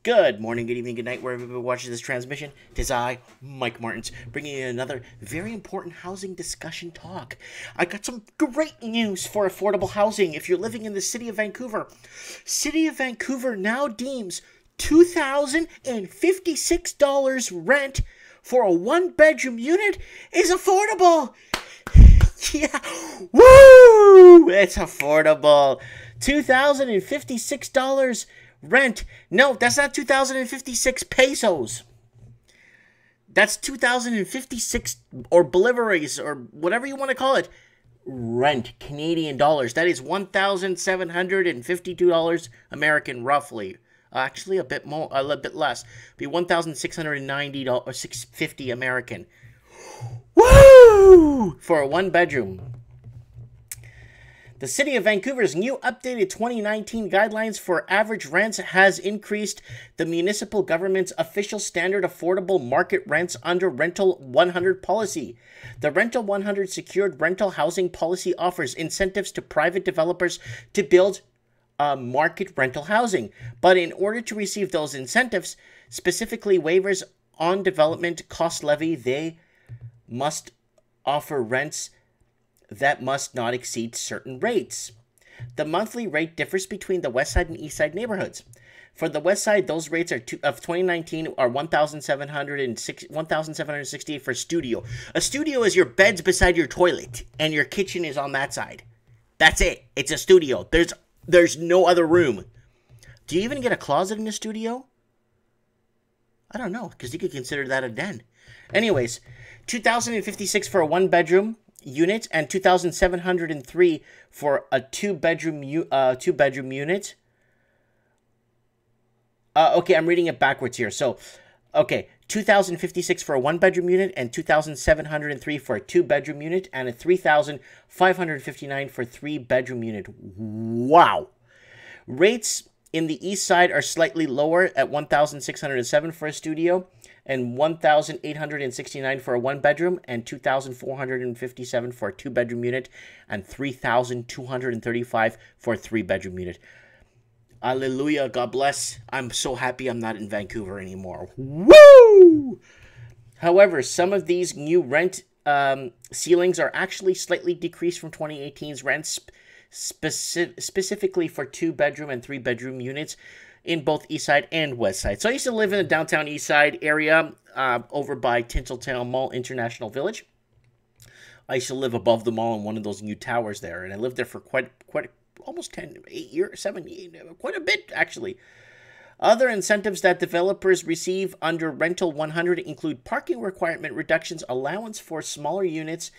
Good morning, good evening, good night, wherever you watching this transmission. It is I, Mike Martins, bringing you another very important housing discussion talk. I got some great news for affordable housing if you're living in the City of Vancouver. City of Vancouver now deems $2,056 rent for a one-bedroom unit is affordable. Yeah, woo! It's affordable. $2,056 rent. No, that's not 2,056 pesos. That's 2,056 or bolivares or whatever you want to call it. Rent, Canadian dollars. That is $1,752 American, roughly. Actually, a bit more, a little bit less. Be $1,690 or $650 American. Woo! For a one bedroom. The City of Vancouver's new updated 2019 guidelines for average rents has increased the municipal government's official standard affordable market rents under Rental 100 policy. The Rental 100 secured rental housing policy offers incentives to private developers to build market rental housing. But in order to receive those incentives, specifically waivers on development cost levy, they must offer rents that must not exceed certain rates. The monthly rate differs between the Westside and Eastside neighborhoods. For the Westside, those rates of 2019 are $1,768 for a studio. A studio is your beds beside your toilet, and your kitchen is on that side. That's it. It's a studio. There's no other room. Do you even get a closet in a studio? I don't know, because you could consider that a den. Anyways, $2,056 for a one-bedroom unit and $2,703 for a two-bedroom unit. Okay, I'm reading it backwards here. So, okay, $2,056 for a one-bedroom unit and $2,703 for a two-bedroom unit and a $3,559 for a three-bedroom unit. Wow. Rates in the East Side are slightly lower at $1,607 for a studio and $1,869 for a one-bedroom and $2,457 for a two-bedroom unit and $3,235 for a three-bedroom unit. Hallelujah, God bless. I'm so happy I'm not in Vancouver anymore. Woo! However, some of these new rent ceilings are actually slightly decreased from 2018's rents, specifically for two-bedroom and three-bedroom units in both Eastside and Westside. So I used to live in the downtown Eastside area over by Tinseltown Mall International Village. I used to live above the mall in one of those new towers there, and I lived there for quite almost 8 years, 7 years, quite a bit actually. Other incentives that developers receive under Rental 100 include parking requirement reductions, allowance for smaller units,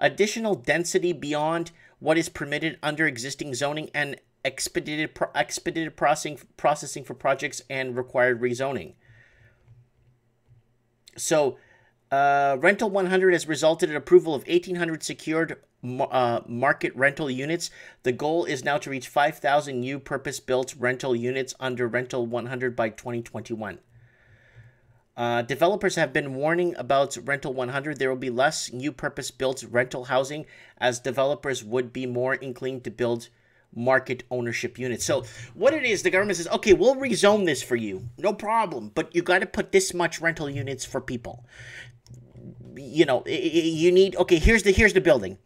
additional density beyond what is permitted under existing zoning, and expedited processing for projects and required rezoning. So, Rental 100 has resulted in approval of 1,800 secured market rental units. The goal is now to reach 5,000 new purpose-built rental units under Rental 100 by 2021. Developers have been warning about Rental 100. There will be less new purpose-built rental housing as developers would be more inclined to build market ownership units. So what it is, the government says, okay, we'll rezone this for you. No problem. But you got to put this much rental units for people. You know, you need, okay, here's the building.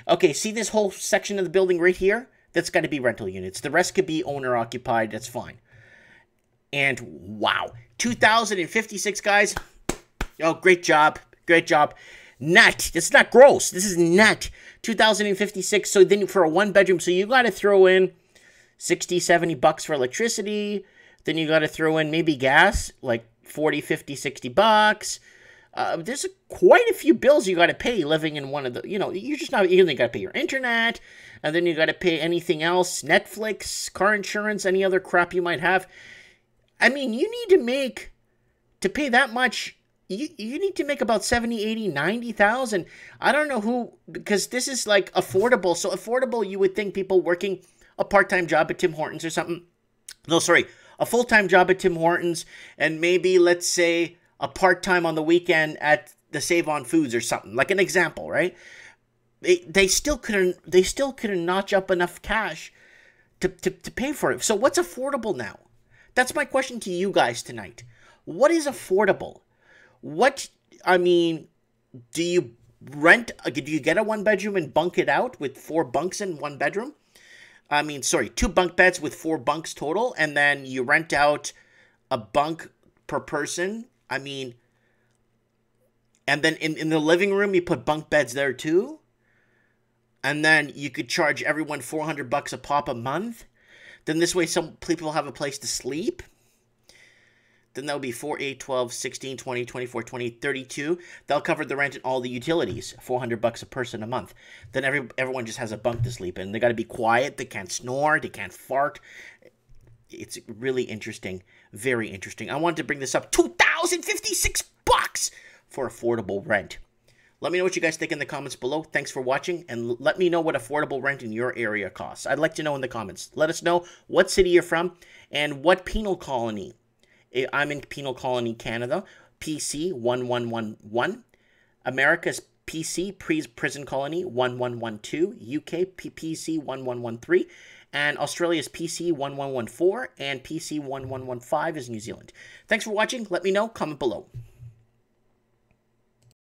Okay, see this whole section of the building right here? That's got to be rental units. The rest could be owner occupied. That's fine. And wow, 2,056 guys. Oh, great job. Great job. Net. This is not gross. This is net. 2,056. So then for a one bedroom, so you got to throw in 60, 70 bucks for electricity. Then you got to throw in maybe gas, like 40, 50, 60 bucks. There's quite a few bills you got to pay living in one of the, you know, you only got to pay your internet, and then you got to pay anything else, Netflix, car insurance, any other crap you might have. I mean, you need to pay that much. You need to make about 70, 80, 90,000. I don't know who, because this is like affordable. So affordable, you would think people working a part-time job at Tim Hortons or something. No, sorry, a full-time job at Tim Hortons, and maybe, let's say, a part-time on the weekend at the Save On Foods or something, like an example, right? They still couldn't notch up enough cash to pay for it. So what's affordable now? That's my question to you guys tonight. What is affordable? What, I mean, do you do you get a one bedroom and bunk it out with 4 bunks in one bedroom? I mean, sorry, 2 bunk beds with 4 bunks total, and then you rent out a bunk per person. I mean, and then in the living room, you put bunk beds there too. And then you could charge everyone $400 a pop a month. Then this way some people have a place to sleep. Then that'll be 4, 8, 12, 16, 20, 24, 20, 32. They'll cover the rent and all the utilities. $400 a person a month. Then everyone just has a bunk to sleep in. They got to be quiet. They can't snore. They can't fart. It's really interesting. Very interesting. I wanted to bring this up. $2,056 for affordable rent. Let me know what you guys think in the comments below. Thanks for watching, and let me know what affordable rent in your area costs. I'd like to know in the comments. Let us know what city you're from and what penal colony. I'm in Penal Colony, Canada, PC 1111. America's PC, Prison Colony 1112. UK PC 1113. And Australia's PC 1114. And PC 1115 is New Zealand. Thanks for watching. Let me know. Comment below.